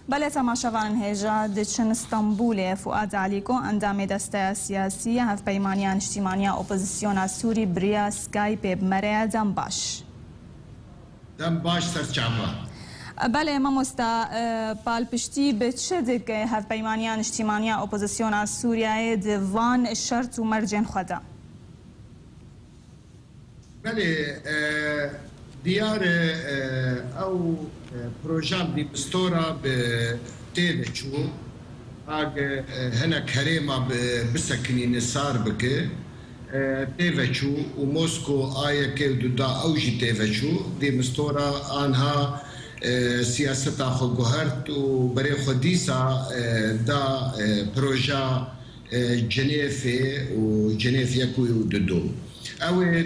بله تماشاوان هیجا دچن استانبول فؤاد علیکو اندام دسته سیاسی هف پیمانیان اجتماعی اپوزیسیون سوری بریا سکایپ بمره دم باش سرچاوا بله ما مستا بالپشتی به چه دیگه هف پیمانیان اجتماعی اپوزیسیون سوریه دوان شرط و مرجن خدا بله دیار او پروژام دی بستورا به تیوچو اگ هنا کريما بسكني نصار بك تيفچو وموسكو آيه كي دودا اوجي تيفچو دي مستورا انها سياستا خو گوهرت و بري خديسا دا پروژا جنيف و جنيف يكو دودو اوه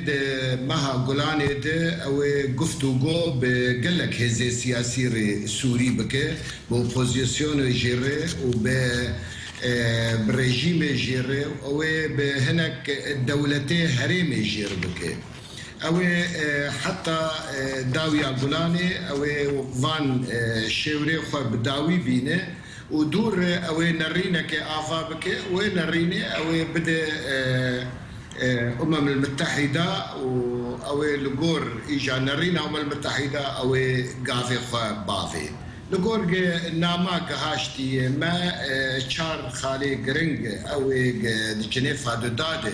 مها گلانه ده اوه گفتگو به گلک هزه سیاسی سوری بکه با اپوزیسیون جیره و به رژیم جیره اوه به هنک دولته حریم جیر بکه اوه حتی داویا گلانه اوه وان شوره خو بداوی بینه و دور اوه نرینه که آفا بکه اوه نرینه اوه بده المتحدة أو لجور إجا نرينا المتحدة أو قافي خو بافي لجور ناما كهاشتي ما شار خالي جرينج أو جنيف هذا داده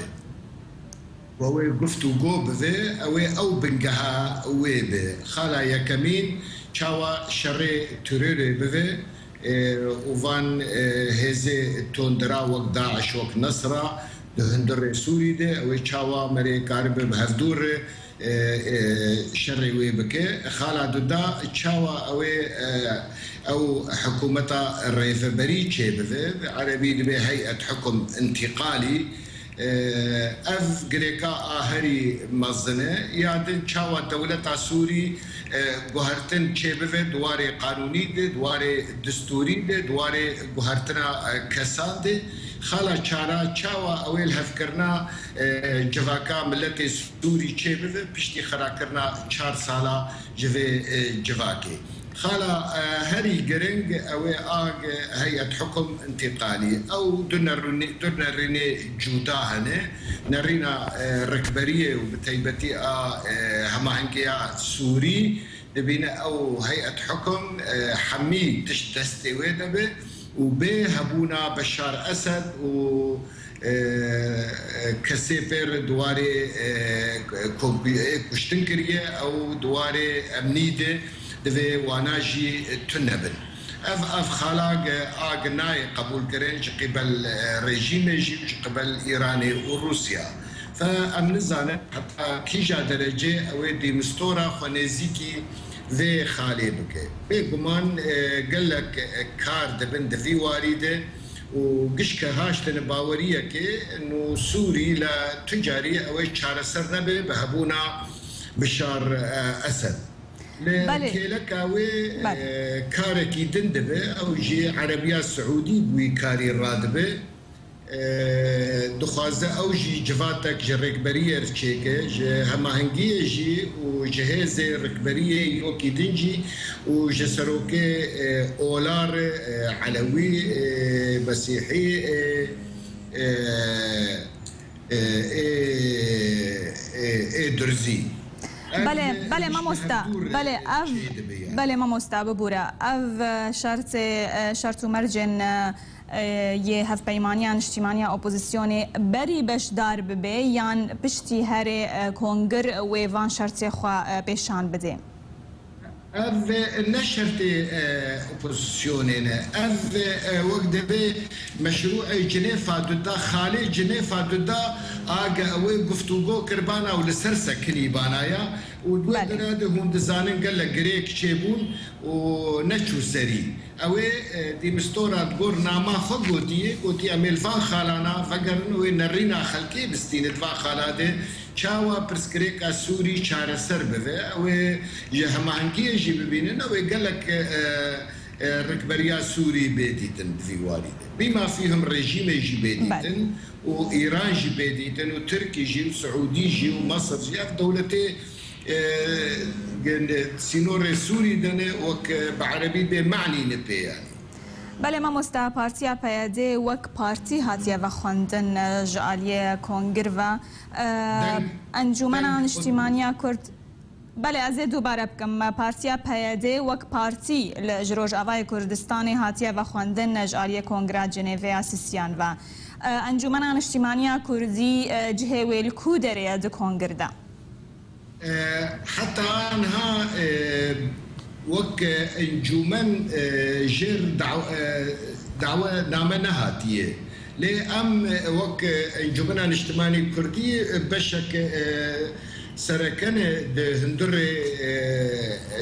وهو قفتو جوب ذي أو بنجها ويب خالا يكمين شوا شري تريري بذي وفان هزي توندرا وق داعش وق نصرة هندر سوري ده او چاوا مري كارب بهفدور شري ويبكي خالا دودا چاوا او حكومتا الريف بري تشيبه عربي دبي هيئه حكم انتقالي اف غريكا اهري مزنه يادن چاوا دولتا سوري گوهرتن تشيبه دواري قانوني ده دواري دستوري ده دواري گوهرتنا كسان ده خالا چارا چاوا اویل هفکرنا جواکا ملت سوری چه بده پشتی خرا کرنا 4 سالا جواکی خالا هری گرنگ اوی آگ هیئت حکم انتقالی او دو نرینه جودا هنه نرینا رکبریه و بتیبتی هماهنگیا سوری دبینه او هیئت حکم حمی تشتستوی دبه وبه هبونا بشار أسد و كسيبر دواري كشتنكرية أو دواري أمنيدة دفي واناجي تنبن اف خلاق آقناي قبول كرنج قبل رجيم جي قبل إيراني وروسيا فأمن الزانة حتى كيجا درجة أو دي مستورة خونيزيكي ذي خالي بكي بيقومان قال لك كار دبن دفي واريده وقشك هاشتن باوريه كي انه سوري لا تجاري او شار سر نبي بهبونا بشار اسد لك اوي كاركي دندبه او جي عربيه سعودي بوي كاري رادبه دخوازه او جي جفاتك جي ركبريه رتشيكه جي هماهنگيه جي وجهاز ركبريه يوكي دنجي وجي سروكي اولار علوي مسيحي درزي بله ما مستا بله اف بله ما مستا ببورا اف شرط مرجن یه هف پیمانیان اجتماعی اپوزیسیون بری بش دار ببه یان پشتی هر کنگر و وان شرط خوا پیشان بده اف نشرت اپوزیسیوننا اف وقت به مشروع جنيفا دودا خالي جنيفا دودا اجا اوي گفتگو کربانا ولسر سكني بانايا ودوادنا هم دزانن قال لك جريك شيبون ونشو سري اوي دي مستورا تقول ناما خقوتي قوتي اميل فان خالانا فقرن وين نرينا خلكي بستين دفا خالاده چاوا پرسکریکا سوری چاره سر بده و هماهنگی جی ببینن و قال لك ركبريا سوري بيديتن في والده بما فيهم رجيم جي بيديتن وايران جي بيديتن وتركي جي وسعودي جي ومصر جي في دولتي سينور سوري دنا وك بعربي بمعني نبي يعني بله مامۆستا پارتیا پەیادێ وەک پارتی هاتیە بە خوێندن ژعالیە کۆنگر و ئەنجومەنە نیشتیمانیا کورد. بله از دوباره بکم پارتیا پەیادێ وەک پارتی لە ژرۆژاوای کوردستانی هاتیە بە خوێندن ژعالیە کۆنگرا جنێڤەیە سیسیان و ئەنجومەنە نیشتیمانیا کوردی جهێوێل کو دەرەیە دو کۆنگردا. حتى عنها وك انجومن جير دعوة نامة نهاتية لأم وك انجومن الاجتماعي كردي بشك سركنة هندر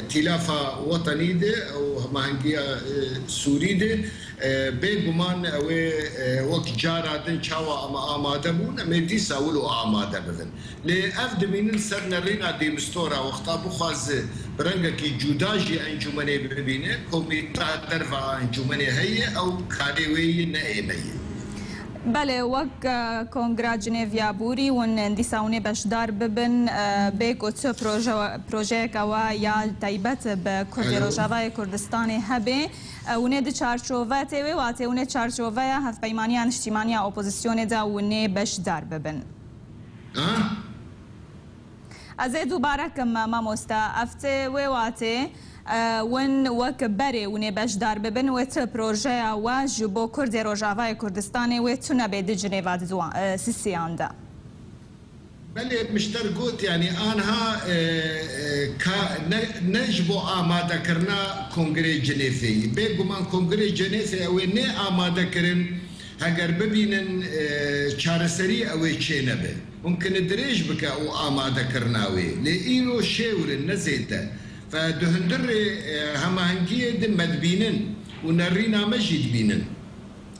تلافة وطني ده أو مهنجية سوري ده بيجمان أو وقت جارادن شوا آماده بون مدي ساولو آماده بفن لأفد من السر نرينا دي مستورا وقتا بخواز برنگا كي جوداجي انجومني ببينه كوميتا درفا انجومني هي أو كاريوي نائمية. بله وەک کۆنگرا جنێڤیا بووری ون دیساونێ بەشدار ببن بێک و چ پرۆژەیەکەوە یا تایبەت بە کوردی ڕۆژاوای کوردستانی هەبێ ونێ دی چارچۆڤە تێوێ واتێ ونێ چارچۆڤەیە هەفپەیمانیان نیشتیمانیا ئۆپۆزیسیۆنێدا ونێ بەشدار ببن. ئەزێ دووبارەکەم مامۆستا ئەفتێ وێ واتێ ون وەک بەرێ ونێ بەشدار ببن وێ چ پرۆژەیەوە ji بۆ کوردی ڕۆژاوای کوردستانی وێ چ نەبێ دی جنێڤا سیسیاندا. بله مشتر قلت يعني أنها نجبو آماده كرنا كونغري جنيفي بيقو من كونغري جنيفي أو نه آماده كرن هجر ببينن چارسري أو چينبه ممكن دريج بك أو آماده كرناوي لإنه شاور نزيته فدهندر هماهنجية دم مدبينن ونرينا مجد بينن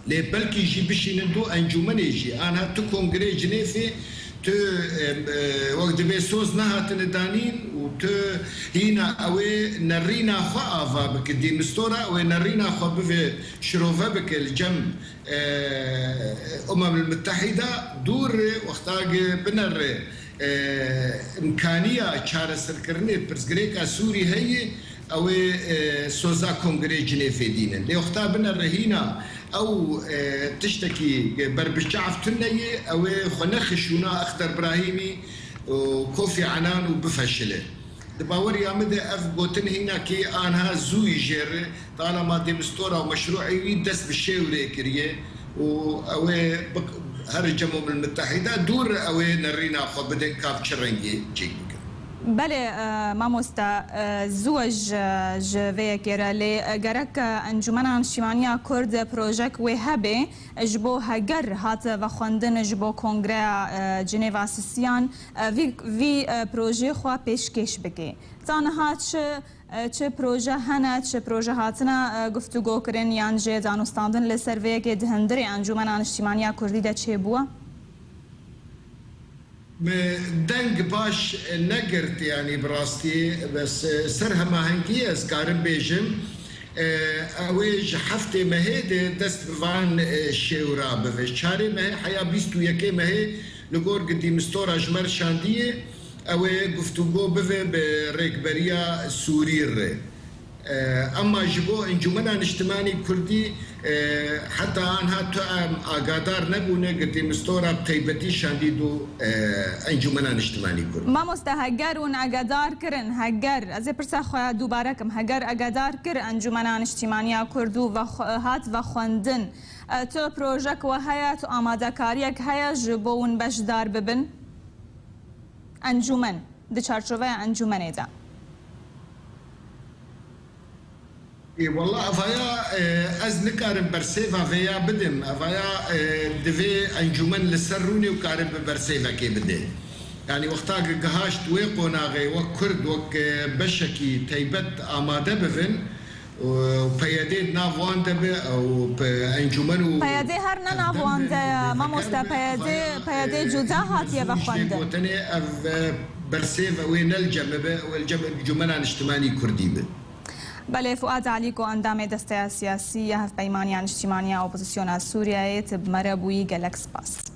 لبلكي يجي بشينن دو أنجومن يجي أنا تو كونغري جنيفي تو وقت بيسوز نهاتن دانين وتو هنا أوي نرينا خافا بك دي مستورة أو نرينا خافا شروفا بك الجم المتحدة دور وقتاق بنر إمكانية چارە سەرکردنێ پرسگرێکا سووری هەیە ئەوێ سۆزا کۆنگرێ جنێڤێ دینن لێ وەختا بنەڕێ هینا ئەو تشتێکی بربچافتن نەیە ئەوێ خۆ نەخشونا ئەختەر براهیمی و کۆفی عنان و بفەشلێ باوەری ئەمەدە ئەف گوتن هیناکێ ئانها زووی ژێرێ تاڵەما دێمستۆرا و مەشروعی دەست بشێورێ کردیە و ئەوێ هر الجمهور المتحدة دور أوي نرينا خو بدن كاف شرنجي جيك. بله مامۆستا زوج جوه كيرالي جرك انجمن نیشتیمانیا كرد بروجك وهبه جبو هجر هات و خواندن جبو کنگره جنیوا سیسیان وی پروژه خوا پیشکش بگه. تنها چه پروژه هنه چه پروژه هاتنا گفتگو کرن یان جه دانستاندن لسرویه که دهندری انجمن نیشتیمانیا کردی ده چه بوا؟ دنگ باش نگرت يعني براستي بس سرها ما هنكي اسكارن بيجم اويج حفتي مهيد دست بفان شيورا بفشاري مه حيا بيستو يكي مه لغور قدي مستورا جمر شانديه اوي گفتگو بفه بريكبريا سورير اما جبو انجمنا اجتماعي كردي حتى انها اقادار نبونه قدي مستورا بتيبتي شانديدو انجمنا اجتماعي كردي ما مستهجر ون اقادار كرن هجر از پرسا خويا دوباره كم هجر اقادار كر انجمنا اجتماعي كردو و هات و خوندن تو پروژك و هيا تو آماده کاریک هيا جبو ون بشدار ببن انجمن د چارچوبه انجمنه ده. والله افايا از نكارم برسيفا فيا بدم افايا دفي انجمن لسروني وكارم برسيفا كي بدي يعني وقتا قهاش تويقونا غي وكرد وك بشكي تيبت آماده بفن وبيادي نافوان دبي او انجمن بيادي هرنا نافوان ده ما مستا بيادي جوزا هاتيه بخوانده وتني برسيفا وين الجمبه والجمنا الاجتماعي كردي به. بله فؤاد علیکو اندام دسته سیاسی هفت پیمانی اجتماعی اپوزیسیون سوریه تب مربوی گلکس پاس.